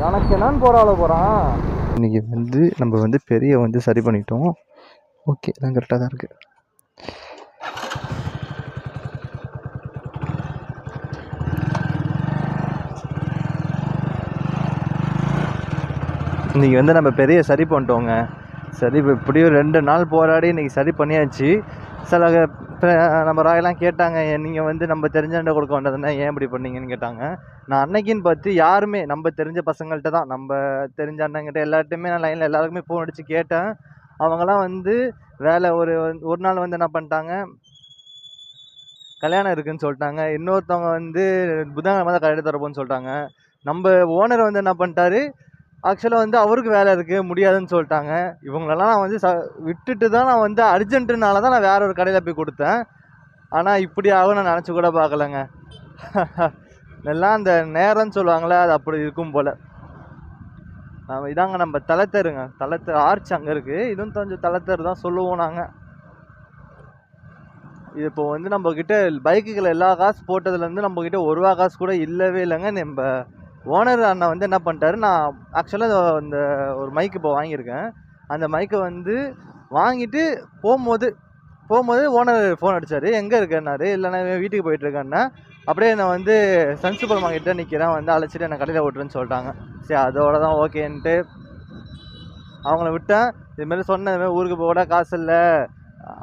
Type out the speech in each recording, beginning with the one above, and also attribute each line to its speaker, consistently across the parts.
Speaker 1: எனக்கு என்னன்னு போறாள போகிறான். இன்றைக்கி வந்து நம்ம வந்து பெரிய வந்து சரி பண்ணிட்டோம். ஓகே, எல்லாம் கரெக்டாக தான் இருக்குது. இன்றைக்கி வந்து நம்ம பெரிய சரி பண்ணிட்டோங்க. சரி இப்படியும் 2 நாள் போராடி இன்றைக்கி சரி பண்ணியாச்சு. சில நம்ம ராயெல்லாம் கேட்டாங்க, நீங்கள் வந்து நம்ம தெரிஞ்சாண்ட கொடுக்க வேண்டதுன்னா ஏன் இப்படி பண்ணீங்கன்னு கேட்டாங்க. நான் அன்னைக்குன்னு பார்த்து யாருமே நம்ம தெரிஞ்ச பசங்கள்கிட்ட தான், நம்ம தெரிஞ்ச அண்ணங்கிட்ட எல்லார்ட்டையுமே நான் லைனில் எல்லாருக்குமே ஃபோன் அடித்து கேட்டேன். அவங்களாம் வந்து வேலை ஒரு நாள் வந்து என்ன பண்ணிட்டாங்க, கல்யாணம் இருக்குதுன்னு சொல்லிட்டாங்க. இன்னொருத்தவங்க வந்து புதன்கிழமை தான் கல்யாணம் தரப்போன்னு சொல்லிட்டாங்க. நம்ம ஓனர் வந்து என்ன பண்ணிட்டாரு, ஆக்சுவலாக வந்து அவருக்கு வேலை இருக்குது முடியாதுன்னு சொல்லிட்டாங்க. இவங்களெல்லாம் நான் வந்து விட்டுட்டு தான் நான் வந்து அர்ஜென்ட்டுனால தான் நான் வேற ஒரு கடையில் போய் கொடுத்தேன். ஆனால் இப்படி ஆகும் நான் நினச்சி கூட பார்க்கலங்க. எல்லாம் அந்த நேரம்னு சொல்லுவாங்களே, அது அப்படி இருக்கும் போல். இதாங்க நம்ம தலைத்தருங்க, தலைத்தரு ஆர்ச் அங்கே இருக்குது. இதுவும் கொஞ்சம் தலைத்தரு தான் சொல்லுவோம் நாங்கள். இது இப்போ வந்து நம்மக்கிட்ட பைக்குகள் எல்லா காசு போட்டதுலேருந்து நம்மக்கிட்ட 1 ரூபா காசு கூட இல்லவே இல்லைங்க. நம்ம ஓனர் அண்ணா வந்து என்ன பண்ணிட்டாரு, நான் ஆக்சுவலாக இந்த ஒரு மைக்கு இப்போ வாங்கியிருக்கேன். அந்த மைக்கை வந்து வாங்கிட்டு போகும்போது ஓனர் ஃபோன் அடித்தார். எங்கே இருக்கேன்னாரு. இல்லை நான் வீட்டுக்கு போயிட்டுருக்கேன்னா, அப்படியே நான் வந்து சன் சூப்பர் மார்க்கெட்டில் நிற்கிறேன், வந்து அழைச்சிட்டு என்னை கடையில் ஓட்டுறேன்னு சொல்லிட்டாங்க. சரி, அதோட தான் ஓகேன்ட்டு அவங்கள விட்டேன். இதுமாரி சொன்னேன், இதுமாதிரி ஊருக்கு போக காசு இல்லை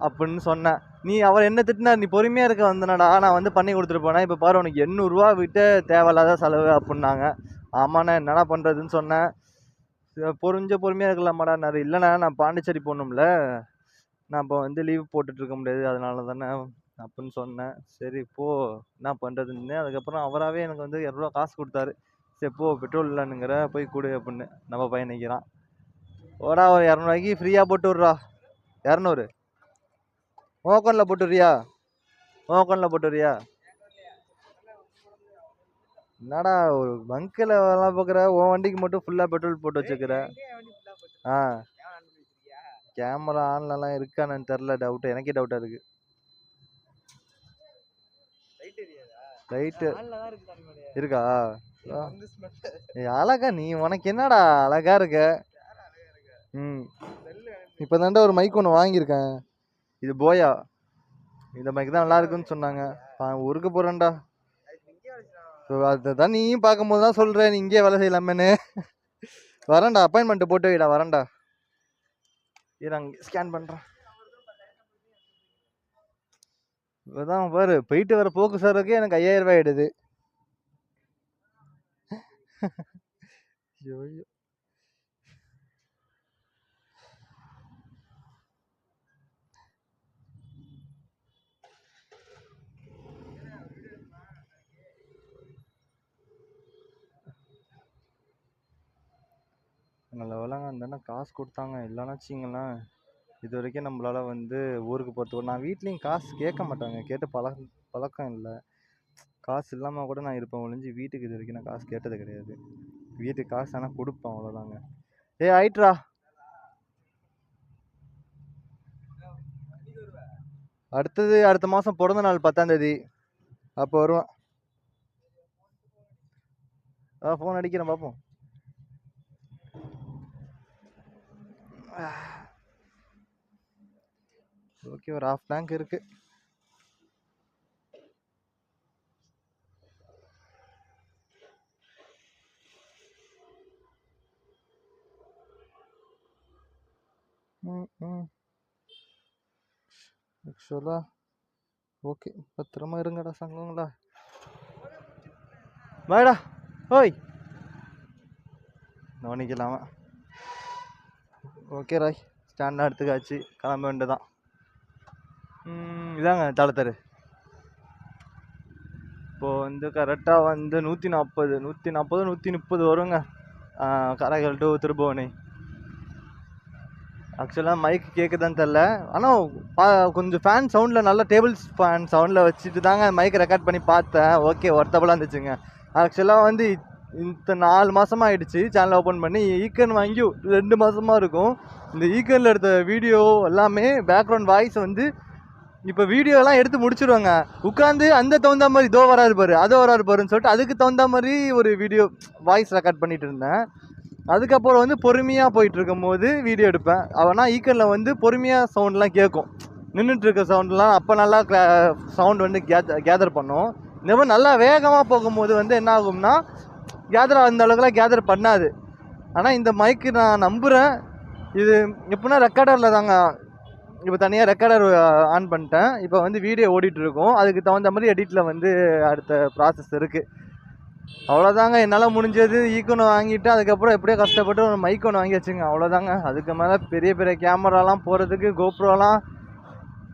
Speaker 1: அப்படின்னு சொன்னேன். நீ அவர் என்ன திட்டினா, நீ பொறுமையாக இருக்க வந்தனடா, நான் வந்து பண்ணி கொடுத்துட்டு போனேன். இப்போ பாரு உனக்கு 800 ரூபா விட்டு தேவையில்லாத செலவு அப்படின்னாங்க. ஆமாண்ணா என்னடா பண்ணுறதுன்னு சொன்னேன். பொறுமையாக இருக்கலாமாடான்னாரு. இல்லைண்ணா நான் பாண்டிச்சேரி போகணும்ல, நான் இப்போ வந்து லீவ் போட்டுட்ருக்க முடியாது, அதனால தானே அப்படின்னு சொன்னேன். சரி போ என்ன பண்ணுறதுன்னு. அதுக்கப்புறம் அவராகவே எனக்கு வந்து 200 ரூபா காசு கொடுத்தாரு. சரி போ பெட்ரோல் இல்லைன்னுங்கிற போய் கொடு அப்படின்னு நம்ம பையன் நிற்கிறான். ஓடா ஒரு 200 ரூபாய்க்கு ஃப்ரீயாக போட்டு விட்றா. 200 உன் அக்கௌண்ட்டில் போட்டுறியா? என்னடா ஒரு பங்கில் வேலை பார்க்குற, உன் வண்டிக்கு மட்டும் ஃபுல்லாக பெட்ரோல் போட்டு வச்சுக்கிற. ஆ, கேமரா ஆன்லலாம் இருக்கானு தெரில, டவுட்டு, எனக்கே டவுட்டாக இருக்குது. லைட்டு இருக்கா? அழகா நீ, உனக்கு என்னடா அழகா இருக்க. இப்போ தாண்டா ஒரு மைக் ஒன்று வாங்கியிருக்கேன். இது போயா, இந்த மைக் தான் நல்லா இருக்குன்னு சொன்னாங்க. ஊருக்கு போகிறேன்டா. ஸோ அதுதான் நீயும் பார்க்கும்போது தான் சொல்கிறேன், நீ இங்கேயே வேலை செய்யலாமேன்னு. வரேன்டா, அப்பாயின்மெண்ட்டு போட்டு வைடா, வரேன்டா. ஸ்கேன் பண்ணுறேன். இப்போதான் பாரு, போயிட்டு வர போக்கு சாருக்கு எனக்கு 5000 ரூபாய் ஆயிடுது. நல்ல வேலைங்க அந்த அண்ணன் காசு கொடுத்தாங்க. இல்லைன்னா வச்சிங்களேன், இது வரைக்கும் நம்மளால் வந்து ஊருக்கு போகிறதுக்கு, நான் வீட்லேயும் காசு கேட்க மாட்டாங்க, கேட்டு பழக்கம் இல்லை. காசு இல்லாமல் கூட நான் இருப்பேன் ஒழிஞ்சு, வீட்டுக்கு இது வரைக்கும் நான் காசு கேட்டது கிடையாது. வீட்டுக்கு காசு ஆனால் கொடுப்பேன், அவ்வளோதாங்க. ஆயிட்ரா, அடுத்த மாதம் பிறந்த நாள் 10ஆம் தேதி, அப்போ வருவேன். ஃபோன் அடிக்கிறேன், பார்ப்போம். ஓகே, ஒரு 1/2 டேங்க் இருக்கு. ஆக்சுவலா ஓகே, பத்திரமா இருங்கடா சங்கங்களா. வாடா ஓய், கவனிக்கலாமா. ஓகே ராய், ஸ்டாண்டாக எடுத்துக்காச்சு, கிளம்ப வேண்டியதான். இதாங்க தளத்தரு. இப்போது வந்து கரெக்டாக வந்து 140 130 வருங்க, காரைக்கால் டு திருபுவனை. ஆக்சுவலாக மைக் கேட்குதான்னு தெரில, ஆனால் கொஞ்சம் ஃபேன் சவுண்டில், நல்லா டேபிள்ஸ் ஃபேன் சவுண்டில் வச்சுட்டு தாங்க மைக் ரெக்கார்ட் பண்ணி பார்த்தேன். ஓகே, ஒர்த்தபுளாக இருந்துச்சுங்க. ஆக்சுவலாக வந்து இந்த 4 மாதமாக ஆகிடுச்சு சேனல் ஓப்பன் பண்ணி. ஈக்கன் வாங்கி 2 மாதமாக இருக்கும். இந்த ஈக்கனில் எடுத்த வீடியோ எல்லாமே பேக்ரவுண்ட் வாய்ஸ் வந்து இப்போ வீடியோலாம் எடுத்து முடிச்சிருவாங்க, உட்காந்து அந்த தகுந்த மாதிரி இதோ வராரு பாரு அதோ வராரு பாருன்னு சொல்லிட்டு அதுக்கு தகுந்த மாதிரி ஒரு வீடியோ வாய்ஸ் ரெக்கார்ட் பண்ணிட்டு இருந்தேன். அதுக்கப்புறம் வந்து பொறுமையாக போயிட்டு இருக்கும் போது வீடியோ எடுப்பேன். அவனா ஈக்கனில் வந்து பொறுமையாக சவுண்ட்லாம் கேட்கும், நின்றுட்டு இருக்க சவுண்ட்லாம் அப்போ நல்லா சவுண்ட் வந்து கேதர் பண்ணும். இந்த மாதிரி நல்லா வேகமாக போகும்போது வந்து என்ன ஆகும்னா கேதர் அந்த அளவுக்குலாம் கேதர் பண்ணாது. ஆனால் இந்த மைக்கு நான் நம்புகிறேன். இது எப்படின்னா ரெக்கார்டரில் தாங்க, இப்போ தனியாக ரெக்கார்டர் ஆன் பண்ணிட்டேன். இப்போ வந்து வீடியோ ஓடிட்டு இருக்கும், அதுக்கு தகுந்த மாதிரி எடிட்டில் வந்து அடுத்த ப்ராசஸ் இருக்குது. அவ்வளோதாங்க என்னால் முடிஞ்சது. ஈக்கொன்று வாங்கிட்டு அதுக்கப்புறம் எப்படியோ கஷ்டப்பட்டு ஒரு மைக் ஒன்று வாங்கி வச்சுங்க, அவ்வளோதாங்க. அதுக்கு மேலே பெரிய பெரிய கேமராலாம் போகிறதுக்கு கோப்ரோலாம்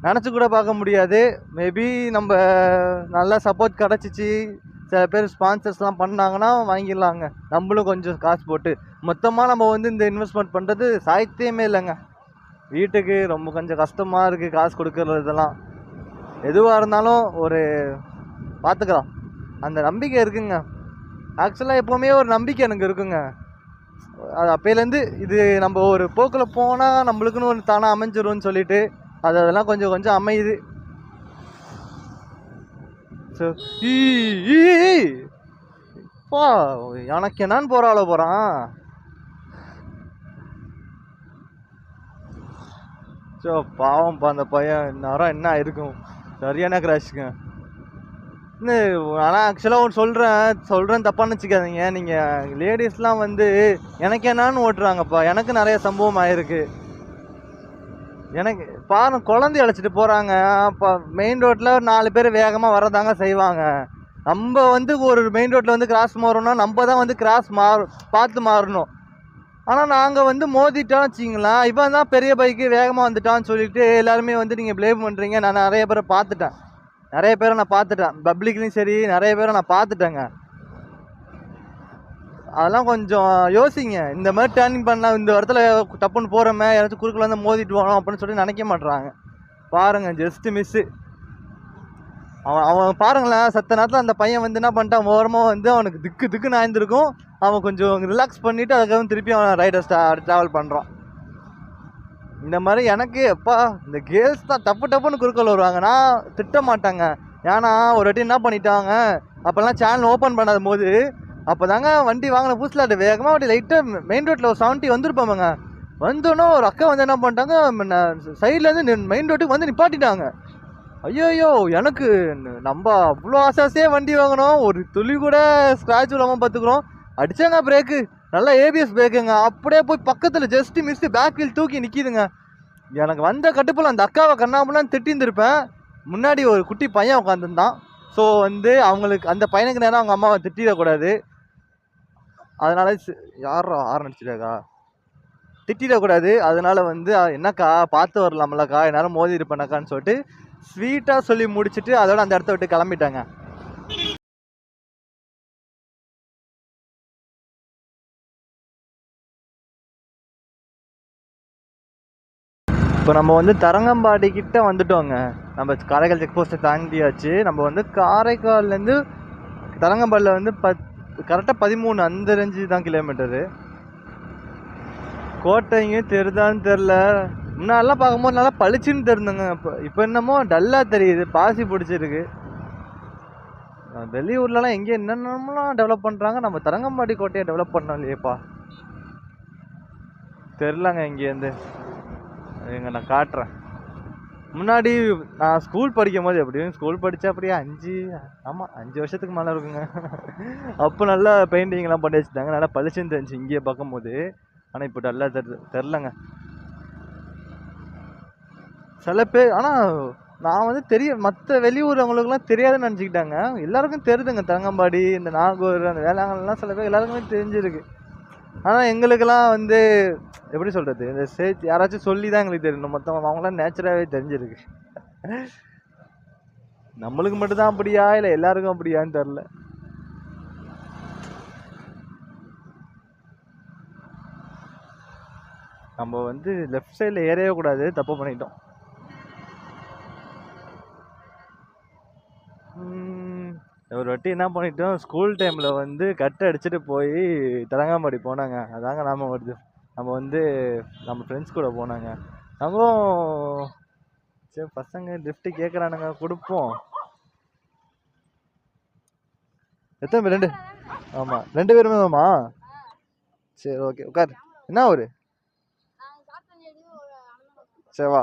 Speaker 1: நினச்சி கூட பார்க்க முடியாது. மேபி நம்ம நல்லா சப்போர்ட் கிடச்சிச்சு, சில பேர் ஸ்பான்சர்ஸ்லாம் பண்ணாங்கன்னா வாங்கிடலாங்க. நம்மளும் கொஞ்சம் காசு போட்டு மொத்தமாக நம்ம வந்து இந்த இன்வெஸ்ட்மெண்ட் பண்ணுறது சாத்தியமே இல்லைங்க. வீட்டுக்கு ரொம்ப கொஞ்சம் கஷ்டமாக இருக்குது காசு கொடுக்குறது. இதெல்லாம் எதுவாக இருந்தாலும் ஒரு பார்த்துக்கலாம், அந்த நம்பிக்கை இருக்குங்க. ஆக்சுவலாக எப்போவுமே ஒரு நம்பிக்கை எனக்கு இருக்குங்க. அது அப்போலேருந்து இது நம்ம ஒரு போக்கில் போனால் நம்மளுக்குன்னு ஒரு தானாக அமைஞ்சிரும்னு சொல்லிட்டு அதெல்லாம் கொஞ்சம் கொஞ்சம் அமையுது. ஸோ எனக்கு என்னான்னு போகிறாளோ போகிறான். ஸோ பாவம்ப்பா அந்த பையன், நேரம் என்ன ஆயிருக்கும், சரியான கிராஷுங்க. ஆனால் ஆக்சுவலாக ஒன்று சொல்கிறேன் தப்பான்னு வச்சுக்காதீங்க. நீங்கள் லேடிஸ்லாம் வந்து எனக்கு என்னான்னு ஓட்டுறாங்கப்பா. எனக்கு நிறைய சம்பவம் ஆயிருக்கு. எனக்கு பாருங்க, குழந்தைய அழைச்சிட்டு போகிறாங்க, அப்போ மெயின் ரோட்டில் 4 பேர் வேகமாக வரதாங்க செய்வாங்க. நம்ம வந்து ஒரு மெயின் ரோட்டில் வந்து கிராஸ் மாறணும்னா நம்ம தான் வந்து கிராஸ் பார்த்து மாறணும். ஆனால் நாங்கள் வந்து மோதிட்டோம்னு வச்சிங்களேன், இவன் தான் பெரிய பைக்கு வேகமாக வந்துட்டான்னு சொல்லிட்டு எல்லாருமே வந்து நீங்கள் ப்ளேம் பண்ணுறீங்க. நான் நிறைய பேரை பார்த்துட்டேன், பப்ளிக்லேயும் சரி நிறைய பேரை நான் பார்த்துட்டேங்க. அதெல்லாம் கொஞ்சம் யோசிங்க. இந்த மாதிரி டேர்னிங் பண்ணலாம், இந்த இடத்துல டப்புன்னு போகிறோமே யாராச்சும் குறுக்கில் வந்து மோதிட்டு போகணும் அப்படின்னு சொல்லி நினைக்க மாட்டுறாங்க. பாருங்கள், ஜஸ்ட்டு மிஸ்ஸு. அவன் பாருங்களேன், சத்த நேரத்தில் அந்த பையன் வந்து என்ன பண்ணிட்டான், ஓரமாக வந்து அவனுக்கு திக்குன்னு ஆயிருந்திருக்கும். அவன் கொஞ்சம் ரிலாக்ஸ் பண்ணிவிட்டு அதுக்கப்புறம் திருப்பி அவன் ரைடர் ட்ராவல் பண்ணுறான். இந்த மாதிரி எனக்கு எப்பா இந்த கேர்ள்ஸ் தான் டப்புன்னு குறுக்கல் வருவாங்க. நான் திட்ட மாட்டாங்க, ஏன்னா ஒரு வாட்டி என்ன பண்ணிட்டாங்க, அப்போல்லாம் சேனல் ஓப்பன் பண்ணாத போது அப்போ தாங்க வண்டி வாங்கின புதுசில் அது வேகமாக வண்டி லைட்டாக மெயின் ரோட்டில் ஒரு 70 வந்துருப்பாங்க. வந்தோன்னே ஒரு அக்கா வந்து என்ன பண்ணிட்டாங்க, சைட்லேருந்து மெயின் ரோட்டுக்கு வந்து நிப்பாட்டிட்டாங்க. ஐயோ, எனக்கு நம்ம அவ்வளோ ஆசாசியாக வண்டி வாங்கினோம், ஒரு துளி கூட ஸ்க்ராட்ச் இல்லாமல் பார்த்துக்குறோம். அடித்தாங்க பிரேக்கு, நல்லா ஏபிஎஸ் பிரேக்குங்க. அப்படியே போய் பக்கத்தில் ஜஸ்ட்டு மிஸ்ட்டு பேக் வீல் தூக்கி நிற்கிதுங்க. எனக்கு வந்த கட்டுப்பில் அந்த அக்காவை கண்ணாமலாம் திட்டிருந்துருப்பேன். முன்னாடி ஒரு குட்டி பையன் உட்காந்துருந்தான். ஸோ வந்து அவங்களுக்கு அந்த பையனுக்கு நேரம் அவங்க அம்மாவை திட்டிடக்கூடாது. அதனால யாரா ஆரம்பிச்சிட்டாக்கா, திட்டிடக்கூடாது. அதனால வந்து என்னக்கா பார்த்து வரலாம்லக்கா, என்னால் மோதி இருப்பேனக்கான்னு சொல்லிட்டு ஸ்வீட்டாக சொல்லி முடிச்சுட்டு அதோட அந்த இடத்த விட்டு கிளம்பிட்டாங்க. இப்போ நம்ம வந்து தரங்கம்பாடி கிட்ட வந்துட்டோங்க. நம்ம காரைக்கால் செக் போஸ்ட்டை தாண்டியாச்சு. நம்ம வந்து காரைக்கால்லேருந்து தரங்கம்பாடியில் வந்து கரெக்டாக 13 அந்த ரேஞ்சு தான் கிலோமீட்டரு. கோட்டையும் தெரிதான்னு தெரில. முன்னாடிலாம் பார்க்கும்போது நல்லா பளிச்சுன்னு தெரிஞ்சுங்க. இப்போ என்னமோ டல்லாக தெரியுது, பாசி பிடிச்சிருக்கு. வெளியூர்லலாம் எங்கே என்னென்னலாம் டெவலப் பண்ணுறாங்க, நம்ம தரங்கம்பாடி கோட்டையை டெவலப் பண்ணோம் இல்லையேப்பா. தெரிலங்க இங்கேருந்து. எங்க நான் காட்டுறேன். முன்னாடி நான் ஸ்கூல் படிக்கும் போது, எப்படியும் ஸ்கூல் படித்தா அப்படியே 5 வருஷத்துக்கு மேலே இருக்குங்க. அப்போ நல்லா பெயிண்டிங்லாம் பண்ணி வச்சுட்டாங்க, நல்லா பளிச்சுன்னு தெரிஞ்சு இங்கேயே பார்க்கும்போது. ஆனால் இப்போ நல்லா தெரிலங்க சில பேர். ஆனால் நான் வந்து மற்ற வெளியூர் அவங்களுக்குலாம் தெரியாதுன்னு நினச்சிக்கிட்டாங்க. எல்லாருக்கும் தெரியுதுங்க, தரங்கம்பாடி, இந்த நாகூர், அந்த வேளாங்கல்லாம் சில பேர் எல்லாருக்குமே தெரிஞ்சிருக்கு. ஆனால் எங்களுக்கெல்லாம் வந்து எப்படி சொல்கிறது, இந்த யாராச்சும் சொல்லி தான் எங்களுக்கு தெரியணும். மொத்தம் அவங்களாம் நேச்சுராகவே தெரிஞ்சிருக்கு. நம்மளுக்கு மட்டும்தான் அப்படியா இல்லை எல்லாருக்கும் அப்படியான்னு தெரில. நம்ம வந்து லெஃப்ட் சைடில் ஏறவே கூடாது, தப்பு பண்ணிட்டோம். ஒரு வாட்டி என்ன பண்ணிட்டோம், ஸ்கூல் டைமில் வந்து கட்டை அடிச்சுட்டு போய் தரங்கம்பாடி போனாங்க. அதாங்க நாம வருது. நம்ம வந்து நம்ம ஃப்ரெண்ட்ஸ் கூட போனாங்க. நம்மளும் சரி பசங்க லிஃப்ட் கேட்குறானுங்க, கொடுப்போம். எத்தனை பேர்? 2. ஆமாம், 2 பேருமே ஆமா. சரி ஓகே, உட்கார். என்ன ஒரு சரி வா,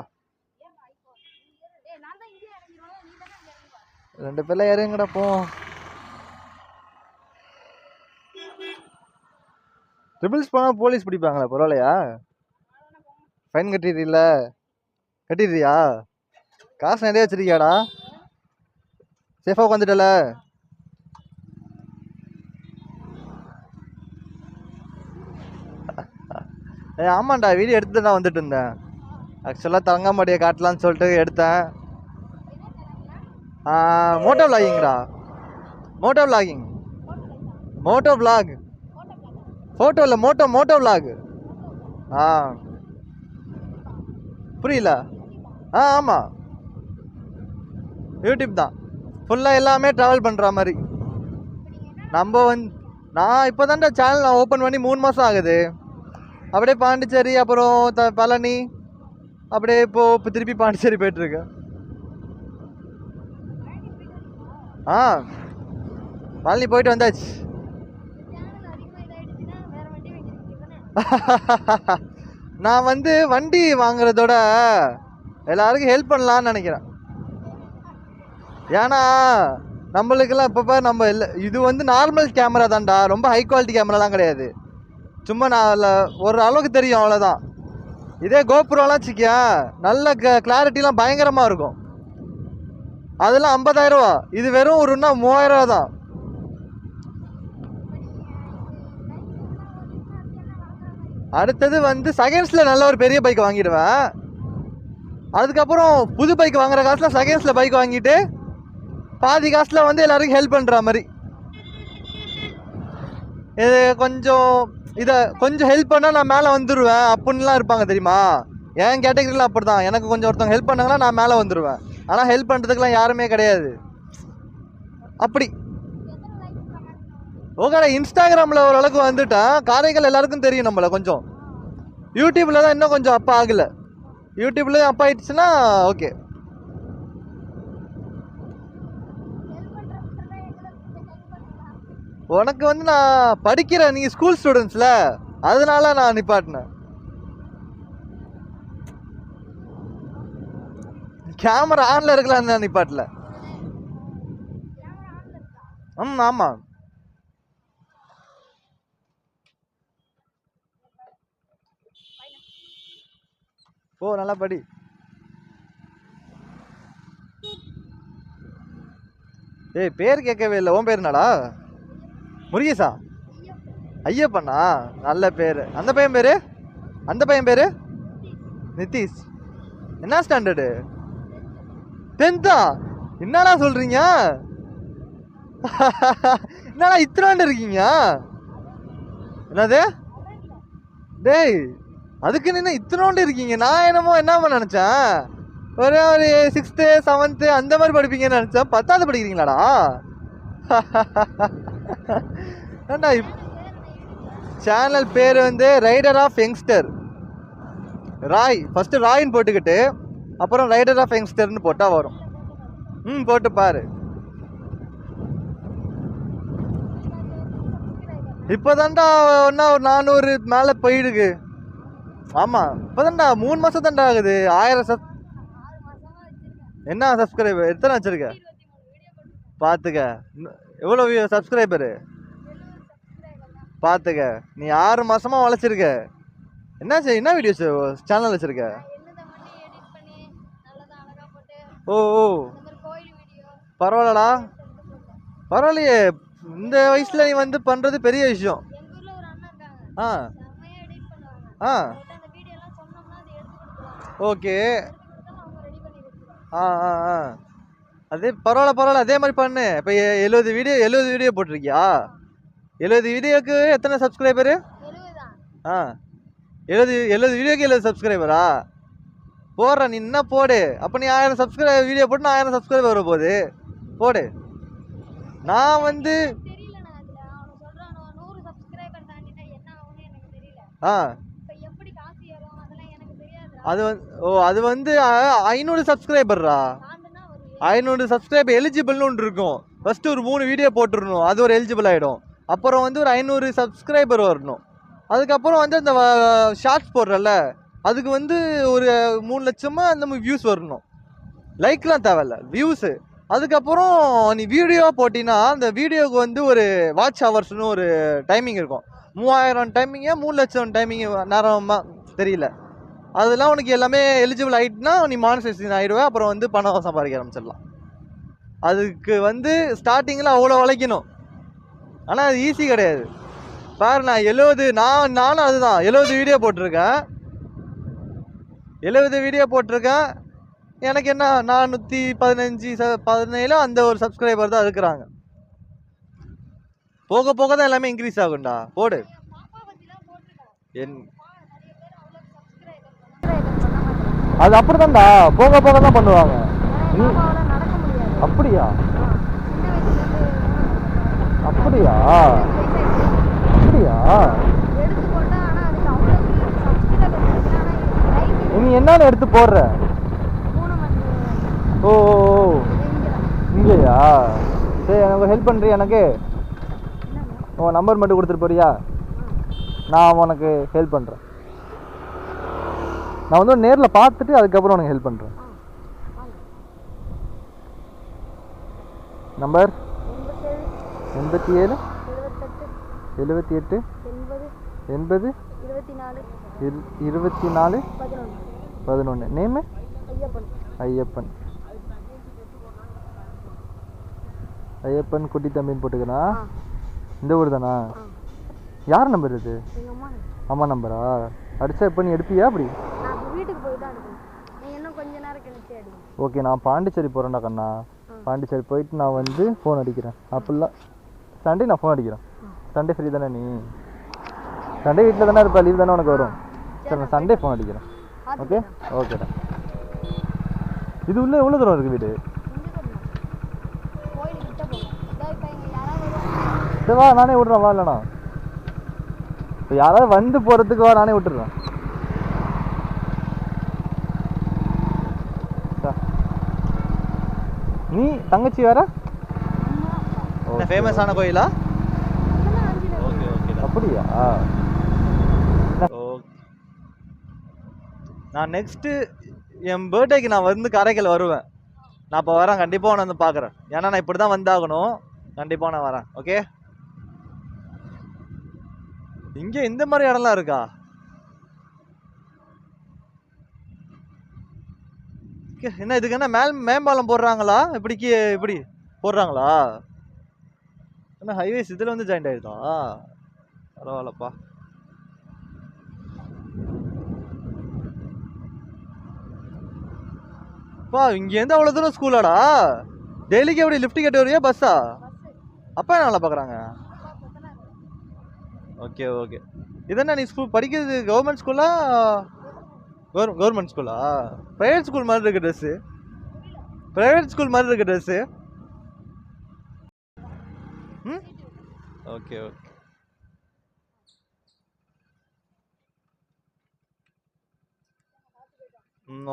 Speaker 1: 2 பேர்ல இறங்கடா போ. ட்ரிபிள்ஸ் போனால் போலீஸ் பிடிப்பாங்களா? பரவாயில்லையா? ஃபைன் கட்டிடுறீல்ல? கட்டிடுறியா? காசு நிறைய வச்சிருக்கியாடா? சேஃபாக உட்காந்துட்டல? ஆமாண்டா, வீடியோ எடுத்து தான் வந்துட்டு இருந்தேன். ஆக்சுவலாக தரங்காம்பாடியை காட்டலான்னு சொல்லிட்டு எடுத்தேன். மோட்டோ விளாகிங்டா. Moto vlogging. Moto vlog. Photo இல்லை, மோட்டோ விளாக். புரியல. ஆமாம், யூடியூப் தான். ஃபுல்லாக எல்லாமே ட்ராவல் பண்ணுற மாதிரி. நம்ம நான் இப்போ தான்டா சேனல் நான் ஓப்பன் பண்ணி 3 மாதம் ஆகுது. அப்படியே பாண்டிச்சேரி, அப்புறம் பழனி, அப்படியே இப்போ திருப்பி பாண்டிச்சேரி போயிட்டுருக்கேன். பழனி போயிட்டு வந்தாச்சு. நான் வண்டி வாங்குறதோட எல்லாருக்கும் ஹெல்ப் பண்ணலான்னு நினைக்கிறேன். ஏன்னா நம்மளுக்கெல்லாம் இப்போ நம்ம இது நார்மல் கேமரா தான்டா, ரொம்ப ஹை குவாலிட்டி கேமராலாம் கிடையாது. சும்மா நான் ஒரு அளவுக்கு தெரியும், அவ்வளோதான். இதே கோபுரம்லாம் வச்சுக்கியா, நல்ல கிளாரிட்டிலாம் பயங்கரமாக இருக்கும். அதெல்லாம் 50,000 ரூபா. இது வெறும் ஒரு 3000 ரூபா தான். அடுத்தது செகண்ட்ஸில் நல்ல ஒரு பெரிய பைக் வாங்கிடுவேன். அதுக்கப்புறம் புது பைக் வாங்குற காசில் செகண்ட்ஸில் பைக் வாங்கிட்டு பாதி காசில் எல்லாருக்கும் ஹெல்ப் பண்ணுற மாதிரி. இது கொஞ்சம் ஹெல்ப் பண்ணால் நான் மேலே வந்துடுவேன் அப்படின்லாம் இருப்பாங்க தெரியுமா? என் கேட்டகரியில் அப்படி தான். எனக்கு கொஞ்சம் ஒருத்தவங்க ஹெல்ப் பண்ணாங்கன்னா நான் மேலே வந்துடுவேன். ஆனால் ஹெல்ப் பண்ணுறதுக்குலாம் யாருமே கிடையாது. அப்படி ஓகேடா. இன்ஸ்டாகிராமில் ஓரளவுக்கு வந்துட்டேன். காரைகள் எல்லாருக்கும் தெரியும் நம்மளை. கொஞ்சம் யூடியூப்பில் தான் இன்னும் கொஞ்சம் அப்பா ஆகலை. யூடியூப்லேயும் அப்பா ஆயிடுச்சுன்னா ஓகே. உனக்கு நான் படிக்கிறேன், நீங்கள் ஸ்கூல் ஸ்டூடெண்ட்ஸில், அதனால நான் நிப்பாட்டினேன். கேமரா ஆன்ல இருக்கலான்னு நான் நிப்பாட்டல. ஆமாம். ஓ, நல்லா படி. ஏய், பேர் கேட்கவே இல்லை. உன் பேர் என்னடா? முருகேசா? ஐயப்பண்ணா? நல்ல பேர். அந்த பையன் பேரு நிதிஷ். என்ன ஸ்டாண்டர்டு? 10th? என்னடா சொல்றீங்க? என்னடா இத்தனாண்டு இருக்கீங்க? என்னது? டேய், அதுக்கு என்ன இத்தனோண்டு இருக்கீங்க? நான் என்னமோ நினைச்சேன் ஒரு 6th 7th அந்த மாதிரி படிப்பீங்கன்னு நினைச்சேன். 10th படிக்கிறீங்களாடா? ஏண்டா சேனல் பேர் rider of youngster. Roy, first ராயின்னு போட்டுக்கிட்டு அப்புறம் ரைடர் ஆஃப் யங்ஸ்டர்னு போட்டா வரும். போட்டு பாரு. இப்போதான்டா ஒன்னா ஒரு 400 மேலே போயிடுக்கு. ஆமாம், இப்போதான்டா 3 மாதம் தான்டா ஆகுது. 1000 என்ன சப்ஸ்கிரைபர் எத்தனை வச்சிருக்க? பார்த்துக்க. எவ்வளோ சப்ஸ்கிரைபரு பார்த்துக்க. நீ 6 மாசமா உழைச்சிருக்க. என்ன வீடியோஸ் சேனல் வச்சிருக்க? ஓ பரவாயில்லடா. பரவாயில்லையே, இந்த வயசுல நீ பண்றது பெரிய விஷயம். ஓகே. அதே பரவாயில்ல. அதே மாதிரி பண்ணு. இப்போ 70 வீடியோ போட்டிருக்கியா? 70 வீடியோக்கு எத்தனை சப்ஸ்கிரைபரு? 70 வீடியோக்கு 70 சப்ஸ்கிரைபரா? போடுற நீ என்ன போடு. அப்போ நீ 1000 சப்ஸ்கிரைபர் வீடியோ போட்டு 1000 சப்ஸ்கிரைபர் வர போகுது. போடு. நான் அது வந்து 500 சப்ஸ்கிரைபர்ரா. 500 சப்ஸ்கிரைபர் எலிஜிபிள்னு ஒன்று இருக்கும். ஃபர்ஸ்ட் ஒரு 3 வீடியோ போட்டுடணும், அது ஒரு எலிஜிபிள் ஆகிடும். அப்புறம் வந்து ஒரு 500 சப்ஸ்கிரைபர் வரணும். அதுக்கப்புறம் வந்து அந்த ஷார்ட்ஸ் போடுறல, அதுக்கு வந்து ஒரு 3 லட்சமா அந்த வியூஸ் வரணும். லைக்லாம் தேவையில்ல, வியூஸு. அதுக்கப்புறம் நீ வீடியோ போட்டினா அந்த வீடியோவுக்கு வந்து ஒரு வாட்ச் ஹவர்ஸ்னு ஒரு டைமிங் இருக்கும். 3000 டைமிங்கே 3 லட்சம் டைமிங் நேரமாக தெரியல. அதெல்லாம் உனக்கு எல்லாமே எலிஜிபிள் ஆகிட்டுனா நீ மானிட்டைசேஷன் ஆகிடுவேன். அப்புறம் வந்து பணம் சம்பாதிக்க ஆரம்பிச்சிடலாம். அதுக்கு வந்து ஸ்டார்டிங்கில் அவ்வளோ உழைக்கணும். ஆனால் அது ஈஸி கிடையாது. பாரு, நானும் அதுதான் 70 வீடியோ போட்டிருக்கேன். 70 வீடியோ போட்டிருக்கேன். எனக்கு என்ன 415 அந்த ஒரு சப்ஸ்கிரைபர் தான் இருக்கிறாங்க. போக போக தான் எல்லாமே இன்க்ரீஸ் ஆகும்டா. போடு. அது அப்படிதான்டா, போக போக தான் பண்ணுவாங்க. அப்படியா அப்படியா அப்படியா நீ என்னன்னு எடுத்து போடுற? ஓ இங்கேயா? சரி, எனக்கு ஹெல்ப் பண்ணுறியா? எனக்கு உன் நம்பர் மட்டும் கொடுத்துட்டு போறியா? நான் உனக்கு ஹெல்ப் பண்ணுறேன். நான் வந்து நேரில் பார்த்துட்டு அதுக்கப்புறம் உனக்கு ஹெல்ப் பண்ணுறேன். நம்பர் 87 78 80 24 11. நேமு ஐயப்பன். ஐயப்பன் குட்டி தம்பின்னு போட்டுக்கணா. இந்த ஊர் தானா? யார் நம்பர் இது? அம்மா நம்பரா? அடிச்சா இப்போ நீ எடுப்பியா? அப்படி ஓகே, நான் பாண்டிச்சேரி போகிறேன்டா கண்ணா. பாண்டிச்சேரி போயிட்டு நான் வந்து ஃபோன் அடிக்கிறேன். அப்படிலாம் சண்டே நான் ஃபோன் அடிக்கிறேன். சண்டே ஃப்ரீ தானே? நீ சண்டே வீட்டில் தானே இருப்பா? லீவ் தானே உனக்கு வரும்? சரி, நான் சண்டே ஃபோன் அடிக்கிறேன். ஓகே ஓகேடா. இது உள்ள எவ்வளோ தூரம் இருக்குது வீடு? சரி வா, நானே விட்றேன். வா, இல்லைண்ணா இப்போ யாராவது வந்து போகிறதுக்கு வா, நானே விட்டுறேன். நீ தங்கச்சி வேற? ஃபேமஸான கோயிலா? Okay okay. அப்படியா? நான் நெக்ஸ்ட்டு என் பர்த்டேக்கு நான் வந்து காரைக்கால் வருவேன். நான் இப்போ வரேன், கண்டிப்பாக உன்னை வந்து பார்க்குறேன். ஏன்னா நான் இப்படி தான் வந்தாகணும். கண்டிப்பாக நான் வரேன். ஓகே. இங்கே இந்த மாதிரி இடம்லாம் இருக்கா? என்ன இதுக்கு என்ன மேம்பாலம் போடுறாங்களா? இப்படி போடுறாங்களா? என்ன ஹைவேஸ் இதில் வந்து ஜாயிண்ட் ஆகிடுதா? பரவாயில்லப்பா. இங்கேருந்து அவ்வளோ தூரம் ஸ்கூலாடா? டெய்லிக்கு எப்படி லிஃப்ட் கேட்டு வருவியா, பஸ்ஸா? அப்பா என்ன நல்லா பார்க்குறாங்க? Okay okay. இதென்ன நீ ஸ்கூல் படிக்கிறது கவர்மெண்ட் ஸ்கூலா? கவர்மெண்ட் ஸ்கூலா? ப்ரைவேட் ஸ்கூல் மாதிரி இருக்கு ட்ரெஸ்ஸு. ப்ரைவேட் ஸ்கூல் மாதிரி இருக்கு ட்ரெஸ்ஸு. ம் ஓகே ஓகே.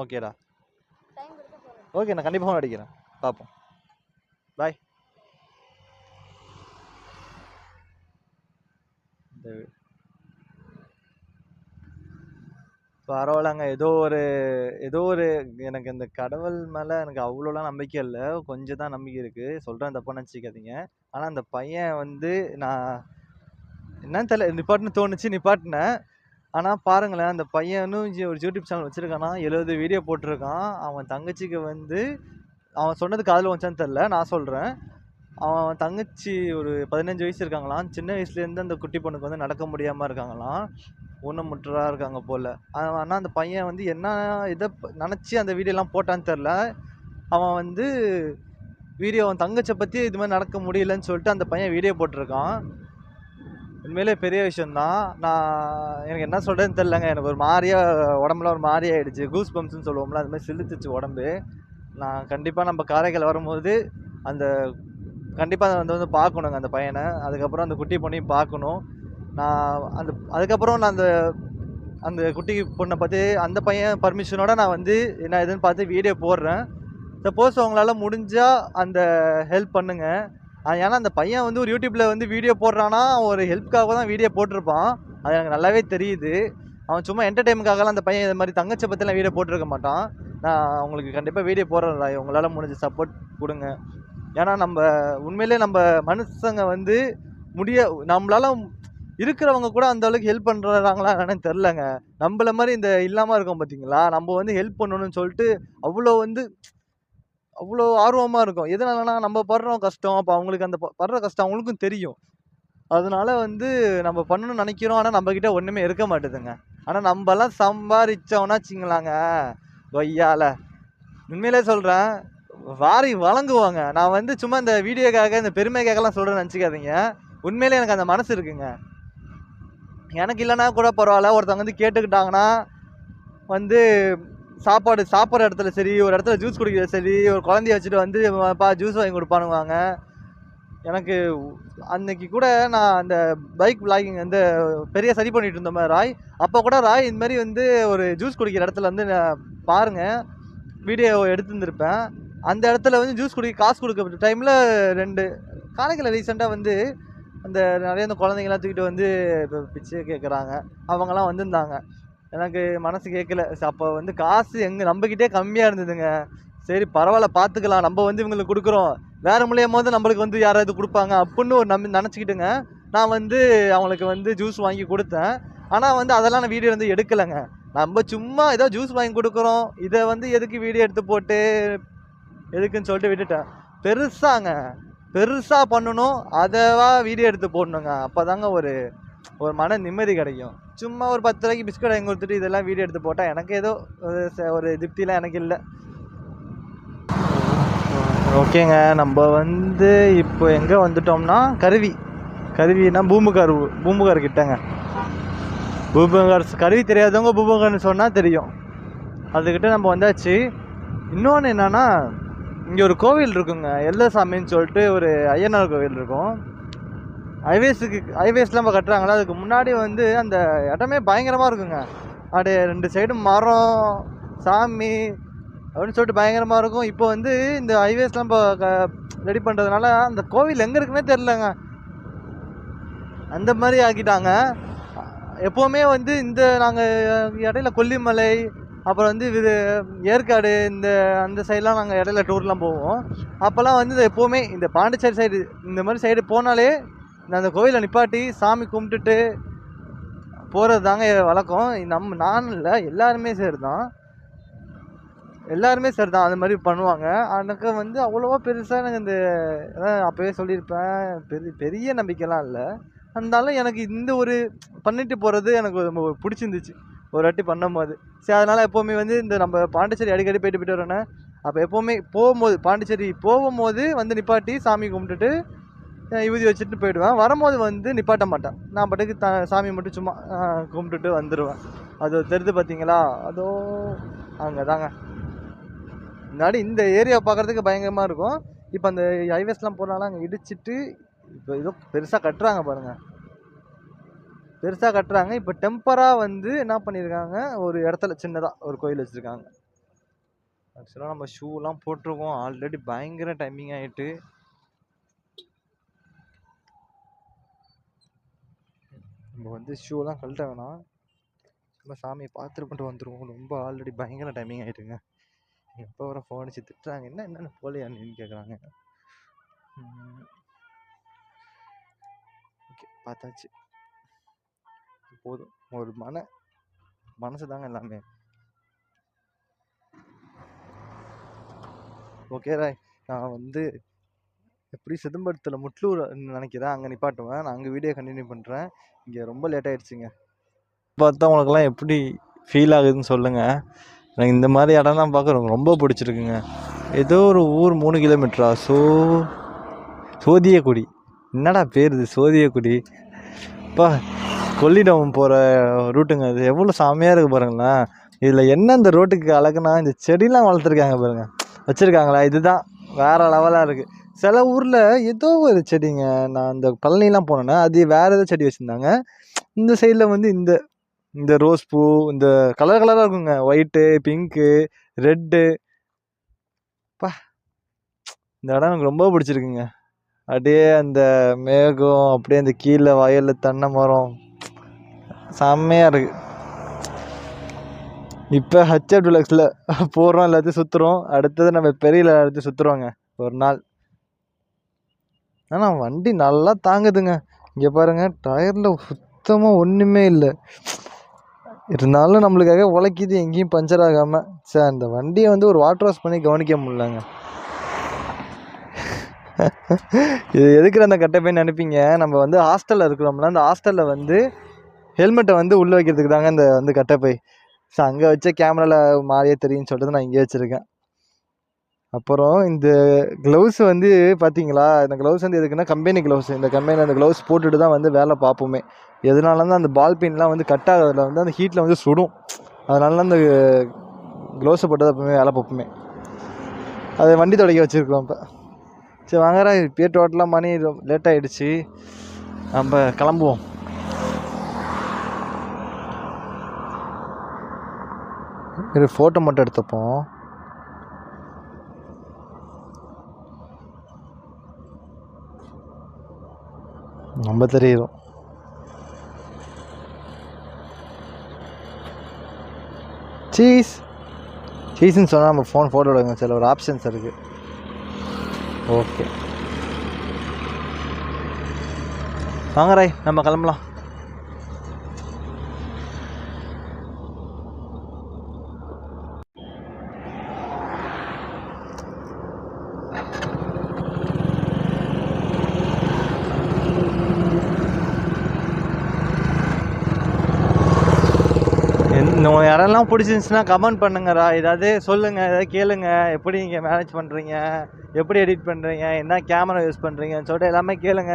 Speaker 1: ஓகேடா. ஓகே, நான் கண்டிப்பாக ஃபோன் அடிக்கிறேன். பார்ப்போம். பாய். பரவாயில்லங்க. ஏதோ ஒரு எனக்கு இந்த கடவுள் மேலே எனக்கு அவ்வளோலாம் நம்பிக்கை இல்லை. கொஞ்சம் தான் நம்பிக்கை இருக்குது. சொல்கிறேன், தப்பாக நினச்சிக்காதீங்க. ஆனால் அந்த பையன் வந்து நான் என்னன்னு தெரியல, நிப்பாட்டுன்னு தோணுச்சு, நிப்பாட்டினேன். ஆனால் பாருங்களேன், அந்த பையனும் ஒரு யூடியூப் சேனல் வச்சுருக்கானா, 70 வீடியோ போட்டிருக்கான். அவன் தங்கச்சிக்கு வந்து அவன் சொன்னது காதில் வந்துச்சான்னு தெரில, நான் சொல்கிறேன். அவன் தங்கச்சி ஒரு 15 வயசு இருக்காங்களாம். சின்ன வயசுலேருந்து அந்த குட்டி பொண்ணுக்கு வந்து நடக்க முடியாமல் இருக்காங்களாம். ஊனமுற்றா இருக்காங்க போல். ஆனால் அந்த பையன் வந்து என்ன இதை நினச்சி அந்த வீடியோலாம் போட்டான்னு தெரில. அவன் வந்து அவன் தங்கச்சியை பற்றி இது மாதிரி நடக்க முடியலன்னு சொல்லிட்டு அந்த பையன் வீடியோ போட்டிருக்கான். உண்மையிலே பெரிய விஷயந்தான். எனக்கு என்ன சொல்கிறதுன்னு தெரிலங்க. எனக்கு ஒரு உடம்புல ஒரு மாதிரி ஆகிடுச்சு. கூஸ் பம்ப்ஸ்ன்னு சொல்லுவோம்ல, அது மாதிரி சிலுத்துச்சு உடம்பு. நான் கண்டிப்பாக நம்ம காரைக்கால் வரும்போது கண்டிப்பாக வந்து பார்க்கணுங்க அந்த பையனை. அதுக்கப்புறம் அந்த குட்டி பொண்ணையும் பார்க்கணும். அதுக்கப்புறம் நான் அந்த அந்த குட்டி பொண்ணை பார்த்து அந்த பையன் பர்மிஷனோட நான் வந்து என்ன எதுன்னு பார்த்து வீடியோ போடுறேன். சப்போஸ் உங்களால் முடிஞ்சால் அந்த ஹெல்ப் பண்ணுங்க. ஏன்னா அந்த பையன் வந்து ஒரு யூடியூப்பில் வந்து வீடியோ போடுறான்னா ஒரு ஹெல்ப்காக தான் வீடியோ போட்டிருப்பான். அது எனக்கு நல்லாவே தெரியுது. அவன் சும்மா என்டர்டைன்மெண்ட்காகலாம் அந்த பையன் இது மாதிரி தங்கச்சி பற்றிலாம் வீடியோ போட்டிருக்க மாட்டான். நான் உங்களுக்கு கண்டிப்பாக வீடியோ போடுறேன். உங்களால் முடிஞ்ச சப்போர்ட் கொடுங்க. ஏன்னா நம்ம உண்மையிலே நம்ம மனுஷங்க வந்து நம்மளால இருக்கிறவங்க கூட அந்த அளவுக்கு ஹெல்ப் பண்ணுறாங்களா என்னன்னு தெரிலங்க. நம்மள மாதிரி இந்த இல்லாமல் இருக்கோம் பார்த்தீங்களா, நம்ம வந்து ஹெல்ப் பண்ணணும்னு சொல்லிட்டு அவ்வளோ ஆர்வமாக இருக்கும். எதனாலனா நம்ம படுறோம் கஷ்டம், அப்போ அவங்களுக்கு அந்த படுற கஷ்டம் அவங்களுக்கும் தெரியும். அதனால வந்து நம்ம பண்ணணும்னு நினைக்கிறோம். ஆனால் நம்மக்கிட்ட ஒன்றுமே இருக்க மாட்டேதுங்க. ஆனால் நம்மலாம் சம்பாதிச்சோம்னா வச்சுங்களாங்க கொய்யால உண்மையிலே சொல்கிறேன், வாரி வழங்குவாங்க. நான் வந்து சும்மா இந்த வீடியோக்காக இந்த பெருமைக்காகலாம் சொல்கிறேன்னு நினச்சிக்காதீங்க. உண்மையிலே எனக்கு அந்த மனசு இருக்குங்க. எனக்கு இல்லைன்னா கூட பரவாயில்ல, ஒருத்தவங்க வந்து கேட்டுக்கிட்டாங்கன்னா வந்து சாப்பிட்ற இடத்துல சரி, ஒரு இடத்துல ஜூஸ் குடிக்கிறது சரி, ஒரு குழந்தைய வச்சுட்டு வந்து ஜூஸ் வாங்கி கொடுப்பானுவாங்க. எனக்கு அன்னைக்கு கூட நான் அந்த பைக் விளாகிங் வந்து பெரிய சரி பண்ணிட்டு இருந்தோம் ராய். அப்போ கூட ராய் இந்த மாதிரி வந்து ஒரு ஜூஸ் குடிக்கிற இடத்துல வந்து பாருங்கள் வீடியோ எடுத்துருந்துருப்பேன். அந்த இடத்துல வந்து ஜூஸ் காசு கொடுக்க டைமில் 2 காரைக்கால் ரீசெண்டாக வந்து அந்த நிறைய இந்த குழந்தைங்களாம் தூக்கிட்டு வந்து இப்போ பிச்சை கேட்குறாங்க. அவங்கெல்லாம் வந்திருந்தாங்க. எனக்கு மனசு கேட்கல. அப்போ வந்து காசு நம்மக்கிட்டே கம்மியாக இருந்ததுங்க. சரி பரவாயில்ல பார்த்துக்கலாம், நம்ம வந்து இவங்களுக்கு கொடுக்குறோம், வேறு மூலியமாக நம்மளுக்கு வந்து யாராவது கொடுப்பாங்க அப்படின்னு ஒரு நினச்சிக்கிட்டுங்க நான் வந்து அவங்களுக்கு வந்து ஜூஸ் வாங்கி கொடுத்தேன். ஆனால் வந்து அதெல்லாம் நான் வீடியோ வந்து எடுக்கலைங்க. நம்ம சும்மா ஏதோ ஜூஸ் வாங்கி கொடுக்குறோம், இதை வந்து எதுக்கு வீடியோ எடுத்து போட்டு எதுக்குன்னு சொல்லிட்டு விட்டுட்டேன். பெருசாக பண்ணணும், அதவா வீடியோ எடுத்து போடணுங்க. அப்போ தாங்க ஒரு மன நிம்மதி கிடைக்கும். சும்மா ஒரு 10 ரூபாய்க்கு பிஸ்கட் வாங்கி கொடுத்துட்டு இதெல்லாம் வீடியோ எடுத்து போட்டால் எனக்கு ஏதோ ஒரு திருப்திலாம் எனக்கு இல்லை. ஓகேங்க, நம்ம வந்து இப்போ எங்கே வந்துட்டோம்னா கருவினா பூம்புகார் கிட்டங்க. பூம்புகார் கருவி தெரியாதவங்க பூம்புகார்னு சொன்னால் தெரியும். அதுக்கிட்ட நம்ம வந்தாச்சு. இன்னொன்று என்னன்னா, இங்கே ஒரு கோவில் இருக்குங்க, எல்லசாமின்னு சொல்லிட்டு ஒரு ஐயனார் கோவில் இருக்கும். ஹைவேஸ்லாம் இப்போ கட்டுறாங்களா, அதுக்கு முன்னாடி வந்து அந்த இடமே பயங்கரமாக இருக்குங்க. அப்படியே 2 சைடும் மரம், சாமி அப்படின்னு சொல்லிட்டு பயங்கரமாக இருக்கும். இப்போ வந்து இந்த ஹைவேஸ்லாம் இப்போ ரெடி பண்ணுறதுனால அந்த கோவில் எங்கே இருக்குன்னே தெரிலங்க. அந்த மாதிரி ஆக்கிட்டாங்க. எப்போவுமே வந்து நாங்கள் இடையில கொல்லிமலை, அப்புறம் வந்து ஏற்காடு அந்த சைட்லாம் நாங்கள் இடையில டூர்லாம் போவோம். அப்போல்லாம் வந்து எப்போவுமே இந்த பாண்டிச்சேரி சைடு இந்த மாதிரி சைடு போனாலே அந்த கோயிலை நிப்பாட்டி சாமி கும்பிட்டுட்டு போகிறது தாங்க வழக்கம். நான் இல்லை, எல்லாருமே சரி தான் அந்த மாதிரி பண்ணுவாங்க. எனக்கு வந்து அவ்வளோவா பெருசாக எனக்கு இந்த அப்போவே சொல்லியிருப்பேன், பெரிய நம்பிக்கைலாம் இல்லை. இருந்தாலும் எனக்கு இந்த ஒரு பண்ணிட்டு போகிறது எனக்கு ரொம்ப பிடிச்சிருந்துச்சு ஒரு வாட்டி பண்ணும்போது. சரி, அதனால் எப்போவுமே வந்து இந்த நம்ம பாண்டிச்சேரி அடிக்கடி போயிட்டு வரோன்னே, அப்போ எப்போவுமே பாண்டிச்சேரி போகும்போது வந்து நிப்பாட்டி சாமி கும்பிட்டுட்டு விபூதி வச்சுட்டு போயிடுவேன். வரும்போது வந்து நிப்பாட்ட மாட்டேன், நான் பாட்டுக்கு சாமி மட்டும் சும்மா கும்பிட்டுட்டு வந்துடுவேன். அது தெரிஞ்சு பார்த்தீங்களா, அதோ அங்கே தாங்க. முன்னாடி இந்த ஏரியா பார்க்குறதுக்கு பயங்கரமாக இருக்கும். இப்போ அந்த ஹைவேஸ்லாம் போனாலும் அங்கே இடிச்சிட்டு இப்போ ஏதோ பெருசாக கட்டுறாங்க பாருங்கள், இப்போ டெம்பராக வந்து என்ன பண்ணியிருக்காங்க, ஒரு இடத்துல சின்னதாக ஒரு கோயில் வச்சுருக்காங்க. ஆக்சுவலாக நம்ம ஷூலாம் போட்டிருக்கோம், ஆல்ரெடி பயங்கர டைமிங் ஆகிட்டு. நம்ம வந்து ஷூலாம் கழட்ட வேணாம், சும்மா சாமியை பார்த்துட்டு மட்டும் வந்துடுவோம். ரொம்ப ஆல்ரெடி பயங்கர டைமிங் ஆகிட்டுங்க. எப்போ வர ஃபோன் அடிச்சு திட்டுறாங்க, என்னென்ன போலையான்னு கேட்குறாங்க. ஓகே, பார்த்தாச்சு, போதும். ஒரு மனசு தாங்க எல்லாமே. ஓகே ராய், நான் வந்து எப்படி சிதம்பரத்தில் முட்லூர் நினைக்கிறேன், அங்கே நிப்பாட்டுவேன். நான் அங்கே வீடியோ கண்டினியூ பண்ணுறேன். இங்கே ரொம்ப லேட் ஆகிடுச்சிங்க. பார்த்தா உங்களுக்குலாம் எப்படி ஃபீல் ஆகுதுன்னு சொல்லுங்கள். எனக்கு இந்த மாதிரி இடம்லாம் பார்க்க ரொம்ப பிடிச்சிருக்குங்க. ஏதோ ஒரு ஊர் 3 கிலோமீட்டரா, சோதியக்குடி, என்னடா பேர் இது சோதியக்குடி, இப்போ கொள்ளிடம் போகிற ரூட்டுங்க. அது எவ்வளோ சாமியாக இருக்குது பாருங்களேன். இதில் என்ன இந்த ரோட்டுக்கு அழகுனா, இந்த செடிலாம் வளர்த்துருக்காங்க பாருங்கள், வச்சுருக்காங்களா, இதுதான் வேறு லெவலாக இருக்குது. சில ஊரில் ஏதோ ஒரு செடிங்க, நான் இந்த பழனிலாம் போனேன்னா அது வேறு ஏதோ செடி வச்சுருந்தாங்க. இந்த சைடில் வந்து இந்த ரோஸ் பூ, இந்த கலர் கலராக இருக்குங்க. White, pink, red. பா இந்த இடம் எனக்கு ரொம்ப பிடிச்சிருக்குங்க. அப்படியே அந்த மேகம், அப்படியே அந்த கீழே வயல், தென்னை மரம் செம்மையாக இருக்குது. இப்போ ஹச்எப் டிலக்ஸில் போகிறோம், எல்லாத்தையும் சுற்றுறோம். அடுத்தது நம்ம பெரியல எல்லாத்தையும் சுற்றுருவோங்க ஒரு நாள். ஆனால் வண்டி நல்லா தாங்குதுங்க. இங்கே பாருங்கள், டயரில் சுத்தமாக ஒன்றுமே இல்லை. இருந்தாலும் நம்மளுக்காக உழைக்கிது, எங்கேயும் பஞ்சர் ஆகாமல். சார் இந்த வண்டியை வந்து ஒரு வாட்டர் வாஷ் பண்ணி கவனிக்க முடியலங்க. இது எதுக்குற அந்த கட்டப்பைன்னு நினைப்பீங்க. நம்ம வந்து ஹாஸ்டலில் இருக்கிறோம்னா, அந்த ஹாஸ்டலில் வந்து ஹெல்மெட்டை வந்து உள்ளே வைக்கிறதுக்கு தாங்க இந்த வந்து கட்டப்பை. ஸோ அங்கே வச்ச கேமராவில் மாறியே தெரியும்னு சொல்லிட்டு நான் இங்கே வச்சுருக்கேன். அப்புறம் இந்த க்ளவுஸ் வந்து பார்த்தீங்களா, இந்த க்ளவுஸ் வந்து எதுக்குன்னா கம்பெனி க்ளவுஸ். இந்த கம்பெனியில் அந்த க்ளவுஸ் போட்டுட்டு தான் வந்து வேலை பார்ப்போமே. எதனால தான் அந்த பால் பெயின்லாம் வந்து கட் ஆகிறதுல வந்து அந்த ஹீட்டில் வந்து சுடும். அதனால தான் அந்த க்ளவுஸை போட்டு தான் எப்பவுமே வேலை பார்ப்போமே. அதை வண்டி துடைக்க வச்சுருக்கோம். இப்போ சரி வாங்கறா, இப்போயே டோட்டலாக மணி லேட் ஆகிடுச்சு, நம்ம கிளம்புவோம். இது ஃபோட்டோ மட்டும் எடுத்துப்போம். நம்ம தெரியும். சீஸ்ன்னு சொன்னால் நம்ம ஃபோட்டோ எடுங்க. சில ஒரு ஆப்ஷன்ஸ் இருக்குது. ஓகே வாங்கறாய், நம்ம கிளம்பலாம். யாரெல்லாம் பிடிச்சிருந்துச்சுன்னா கமெண்ட் பண்ணுங்கடா. ஏதாவது சொல்லுங்கள், ஏதாவது கேளுங்க. எப்படி நீங்கள் மேனேஜ் பண்ணுறீங்க, எப்படி எடிட் பண்ணுறீங்க, என்ன கேமரா யூஸ் பண்ணுறீங்கன்னு சொல்லிட்டு எல்லாமே கேளுங்க.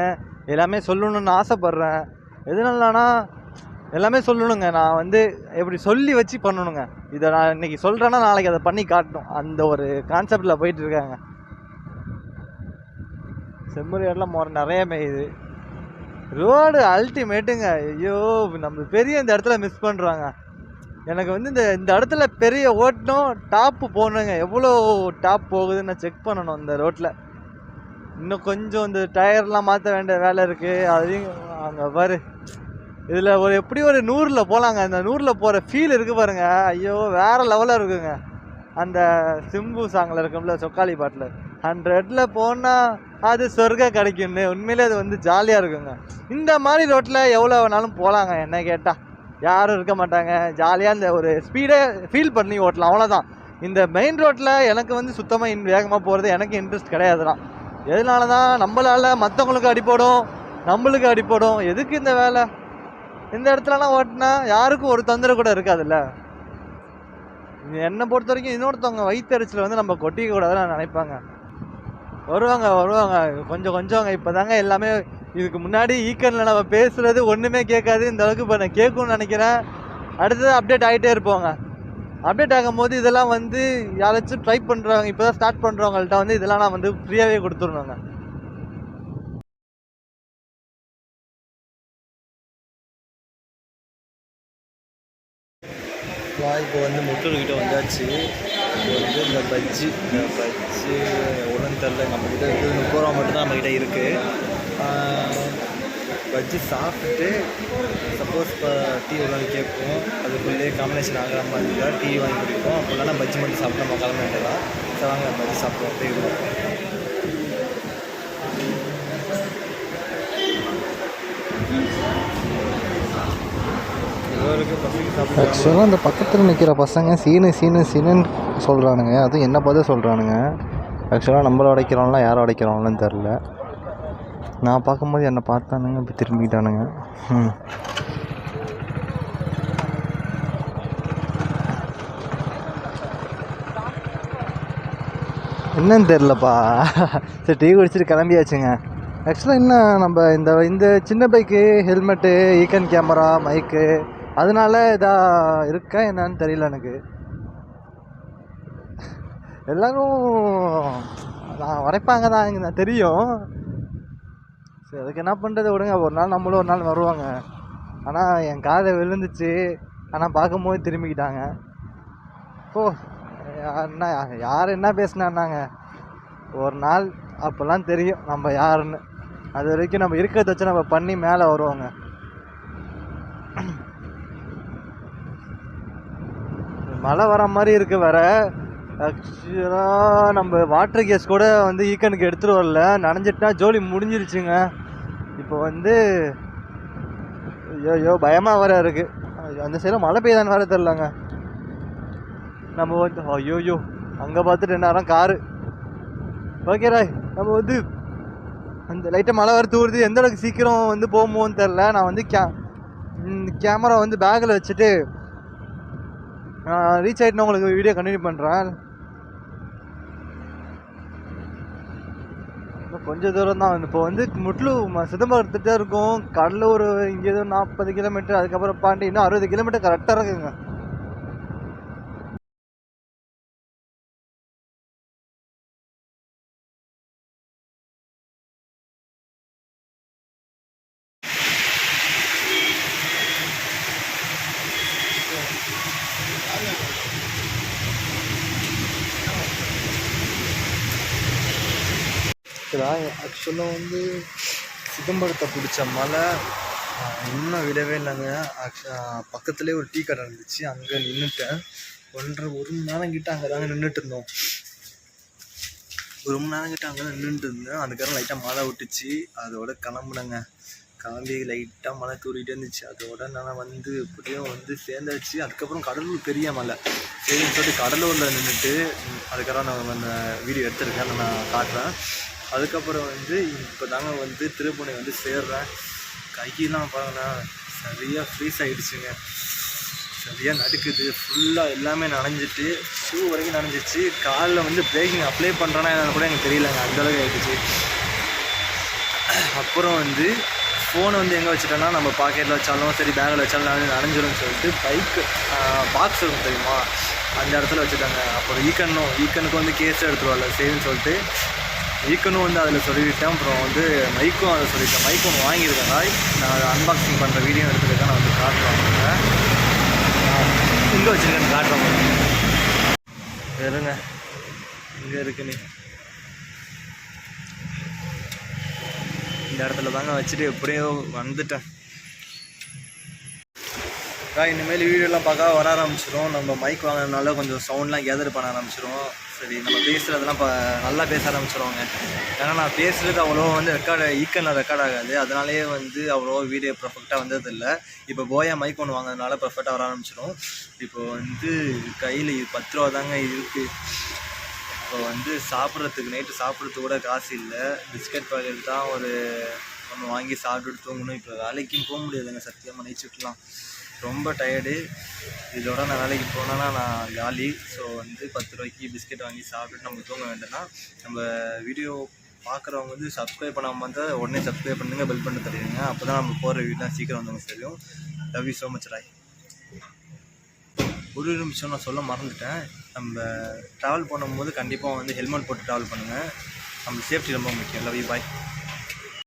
Speaker 1: எல்லாமே சொல்லணுன்னு ஆசைப்பட்றேன். எதுனாலனா எல்லாமே சொல்லணுங்க. நான் வந்து எப்படி சொல்லி வச்சு பண்ணணுங்க. இதை நான் இன்றைக்கி சொல்கிறேன்னா நாளைக்கு அதை பண்ணி காட்டணும். அந்த ஒரு கான்செப்டில் போயிட்டுருக்காங்க. செம்மறி இடம்லாம் நிறைய மேயுது. ரோடு அல்டிமேட்டுங்க. ஐயோ, நம்ம பெரிய இந்த இடத்துல மிஸ் பண்ணுறாங்க. எனக்கு வந்து இந்த இடத்துல பெரிய ஓட்டணும், டாப்பு போகணுங்க. எவ்வளோ டாப் போகுதுன்னு நான் செக் பண்ணணும் இந்த ரோட்டில். இன்னும் கொஞ்சம் இந்த டயர்லாம் மாற்ற வேண்டிய வேலை இருக்குது. அதையும் அங்கே பாரு, இதில் ஒரு எப்படி ஒரு 100ல் போகலாங்க. அந்த 100ல் போகிற ஃபீல் இருக்குது பாருங்க. ஐயோ வேறு லெவலில் இருக்குங்க. அந்த சிம்பு சாங்கில் இருக்கும்ல, சொக்காளி பாட்டில், 100ல் போனால் அது சொர்க்கம் கிடைக்கும்னு. உண்மையிலே அது வந்து ஜாலியாக இருக்குங்க. இந்த மாதிரி ரோட்டில் எவ்வளோ வேணாலும் போகலாங்க. என்ன கேட்டால் யாரும் இருக்க மாட்டாங்க. ஜாலியாக இந்த ஒரு ஸ்பீடை ஃபீல் பண்ணி ஓட்டலாம், அவ்வளோதான். இந்த மெயின் ரோட்டில் எனக்கு வந்து சுத்தமாக வேகமாக போகிறது எனக்கு இன்ட்ரெஸ்ட் கிடையாதுதான். எதனால தான், நம்மளால் மற்றவங்களுக்கு அடிப்படும், நம்மளுக்கு அடிப்படும். எதுக்கு இந்த வேலை? இந்த இடத்துலலாம் ஓட்டினா யாருக்கும் ஒரு தொந்தரவு கூட இருக்காதுல்ல. என்னை பொறுத்த வரைக்கும் இன்னொருத்தவங்க வயிற்றுச்சல் வந்து நம்ம கொட்டிக்க கூடாதுன்னு நினைப்பாங்க. வருவாங்க கொஞ்சம் கொஞ்சம். இப்போ தாங்க எல்லாமே. இதுக்கு முன்னாடி ஈக்கனில் நம்ம பேசுகிறது ஒன்றுமே கேட்காது. இந்த அளவுக்கு இப்போ நான் கேட்கணும்னு நினைக்கிறேன். அடுத்தது அப்டேட் ஆகிட்டே இருப்போங்க. அப்டேட் ஆகும்போது இதெல்லாம் வந்து யாராச்சும் ட்ரை பண்ணுறவங்க, இப்போ தான் ஸ்டார்ட் பண்ணுறவங்கள்ட்ட வந்து இதெல்லாம் நான் வந்து ஃப்ரீயாகவே கொடுத்துருணுங்க. இப்போ வந்து முட்டூர்கிட்ட வந்தாச்சு. இப்போ வந்து இந்த பஜ்ஜி ஒன்றும் தெரில, நம்மக்கிட்ட இருக்குது 30 ரூபா மட்டும்தான் நம்மக்கிட்ட இருக்குது. பஜ்ஜி சாப்பிட்டுட்டு சப்போஸ் இப்போ டீ ஒரு கேட்போம், அதுக்குள்ளேயே காம்பினேஷன் ஆகிற மாதிரி இருந்தால் டீ வாங்கி குடிப்போம். அப்படின்னா பஜ்ஜி மட்டும் சாப்பிட்டு நம்ம கிளம்ப வேண்டியதான். சரி வாங்க பஜ்ஜி சாப்பிடுவோம். அப்படியே ஆக்சுவலாக அந்த பக்கத்தில் நிற்கிற பசங்க சீனுன்னு சொல்கிறானுங்க. அதுவும் என்ன பார்த்து சொல்கிறானுங்க. ஆக்சுவலாக நம்மளை உடைக்கிறோம்லாம் யாரை உடைக்கிறோம்லாம் தெரில. நான் பார்க்கும்போது என்னை பார்த்தானுங்க, இப்போ திரும்பிக்கிட்டானுங்க. என்னன்னு தெரிலப்பா. சரி டீ குடிச்சிட்டு கிளம்பியாச்சுங்க. ஆக்சுவலாக என்ன நம்ம இந்த சின்ன பைக்கு, ஹெல்மெட்டு, ஈக்கன் கேமரா, மைக்கு, அதனால இதாக இருக்கா என்னன்னு தெரியல எனக்கு. எல்லோரும் நான் உரைப்பாங்க தான் எனக்கு நான் தெரியும். சரி அதுக்கு என்ன பண்ணுறது, விடுங்க. ஒரு நாள் நம்மளும் ஒரு நாள் வருவாங்க. ஆனால் என் காதை விழுந்துச்சு. ஆனால் பார்க்கும்போது திரும்பிக்கிட்டாங்க. ஓ என்ன யார் என்ன பேசினான்னாங்க ஒரு நாள் அப்போல்லாம் தெரியும் நம்ம யாருன்னு. அது வரைக்கும் நம்ம இருக்கிறத வச்சு நம்ம பண்ணி மேலே வருவோங்க. மழை வர மாதிரி இருக்கு வேற. ஆக்சுவலாக நம்ம வாட்டர் கேஸ் கூட வந்து ஈக்கனுக்கு எடுத்துகிட்டு வரல, நனைஞ்சிட்டா ஜோலி முடிஞ்சிருச்சுங்க. இப்போ வந்து ஐயோ பயமாக வேற இருக்குது. அந்த சைடில் மழை பெய்தான்னு வேற தெரிலங்க. நம்ம வந்து ஐயோயோ அங்கே பார்த்துட்டு என்ன காரு. ஓகே ராய், நம்ம வந்து அந்த லைட்டாக மழை வர தூருது. எந்த அளவுக்கு சீக்கிரம் வந்து போகுமோன்னு தெரில. நான் வந்து கேமரா வந்து பேக்கில் வச்சுட்டு ரீச் ஆகிட்டு உங்களுக்கு வீடியோ கண்டினியூ பண்ணுறேன். கொஞ்சம் தூரம் தான். இப்போ வந்து முட்லூர் சிதம்பரத்துட்டே இருக்கும். கடலூர் இங்கே ஏதோ 40 கிலோமீட்டர், அதுக்கப்புறம் பாண்டி இன்னும் 60 கிலோமீட்டர் கரெக்டாக இருக்குங்க. ஆக்சுவலாக வந்து சிதம்பரத்தை பிடிச்ச மலை இன்னும் விடவே இல்லைங்க. பக்கத்துலேயே ஒரு டீ கடை இருந்துச்சு, அங்கே நின்றுட்டேன். ஒரு மணி நேரம் கிட்ட அங்கே தாங்க நின்றுட்டு இருந்தோம். ஒரு மணி நேரம் கிட்ட அங்கே தான் நின்றுட்டு இருந்தேன். அதுக்கப்புறம் லைட்டாக மழை விட்டுச்சு, அதோட கிளம்புனேங்க. கிளம்பி லைட்டாக மழை தூரிகிட்டே இருந்துச்சு. அதோட நான் வந்து இப்படியும் வந்து சேர்ந்தாச்சு. அதுக்கப்புறம் கடலூர் பெரிய மலை சரின்னு சொல்லிட்டு கடலூரில் நின்றுட்டு அதுக்கப்புறம் நான் அந்த வீடியோ எடுத்துருக்கேன், நான் காட்டுறேன். அதுக்கப்புறம் வந்து இப்போ தாங்க வந்து திருப்பணி வந்து சேர்றேன். கையெல்லாம் பாருங்கண்ணா சரியாக ஃப்ரீஸ் ஆகிடுச்சுங்க. சரியாக நடுக்குது, ஃபுல்லாக எல்லாமே நனைஞ்சிட்டு, ஷூ வரைக்கும் நனைஞ்சிச்சு. காலில் வந்து பிரேக்கிங் அப்ளை பண்ணுறேன்னா என்னன்னு கூட எனக்கு தெரியலங்க, அந்தளவுக்கு ஆகிடுச்சு. அப்புறம் வந்து ஃபோனை வந்து எங்கே வச்சுட்டேன்னா நம்ம பாக்கெட்டில் வச்சாலும் சரி பேக்கில் வச்சாலும் நனைஞ்சிரும்னு சொல்லிட்டு பைக்கு பாக்ஸ் இருக்கும் தெரியுமா, அந்த இடத்துல வச்சுட்டாங்க. அப்புறம் ஈக்கனுக்கு வந்து கேஸ் எடுத்துகிட்டு வரல சரின்னு சொல்லிட்டு ஈக்கனும் வந்து அதில் சொல்லிவிட்டேன். அப்புறம் வந்து மைக்கும் அதை சொல்லிவிட்டேன். மைக் ஒன்று வாங்கியிருக்கேன். நான் அதை அன்பாக்சிங் பண்ணுற வீடியோ எடுத்துருக்கேன். நான் வந்து காட்டுறேன், இங்கே வச்சுருக்கேன் காட்டுறேன். வெறுங்க இங்கே இருக்குன்னு இந்த இடத்துல தாங்க வச்சுட்டு எப்படியோ வந்துட்டேன். இனிமேல் வீடியோலாம் பார்க்க வர ஆரம்பிச்சிடும். நம்ம மைக் வாங்கினால கொஞ்சம் சவுண்ட்லாம் கேதர் பண்ண ஆரம்பிச்சிடும். சரி, நம்ம பேசுகிறதெல்லாம் இப்போ நல்லா பேச ஆரம்பிச்சிடுவாங்க. ஏன்னா நான் பேசுகிறது அவ்வளோ வந்து ஈக்கனில் ரெக்கார்ட் ஆகாது. அதனாலேயே வந்து அவ்வளோ வீடியோ பர்ஃபெக்டாக வந்ததில்லை. இப்போ போயா மைக் ஒன்று வாங்கினதுனால பர்ஃபெக்டாக வர ஆரம்பிச்சிடும். இப்போ வந்து கையில் 10 ரூபா தாங்க இருக்குது. இப்போ வந்து சாப்பிட்றதுக்கு நைட்டு சாப்பிட்றதுக்கு கூட காசு இல்லை. பிஸ்கட் பாக்கெட் தான் ஒன்று வாங்கி சாப்பிட்டுட்டு தூங்கணும். இப்போ வேலைக்கும் போக முடியாதுங்க சத்தியமாக, நைட் ஷிஃப்ட்லாம் ரொம்ப டயர்டு. இதோட நான் வேலைக்கு போனேன்னா நான் காலி. ஸோ வந்து 10 ரூபாய்க்கு பிஸ்கெட் வாங்கி சாப்பிட்டுட்டு நம்ம தூங்க வேண்டாம்னா, நம்ம வீடியோ பார்க்குறவங்க வந்து சப்ஸ்கிரைப் பண்ணாமல் வந்தால் உடனே சப்ஸ்கிரைப் பண்ணுங்கள், பெல் பண்ண தெரியுங்க. அப்போ தான் நம்ம போகிற வீடெலாம் சீக்கிரம் வந்து தெரியும். Love you so much Rai. ஒரு நிமிஷம் நான் சொல்ல மறந்துட்டேன். நம்ம ட்ராவல் பண்ணும்போது கண்டிப்பாக வந்து ஹெல்மெட் போட்டு ட்ராவல் பண்ணுங்கள். நம்ம சேஃப்டி ரொம்ப முக்கியம். Love you, bye.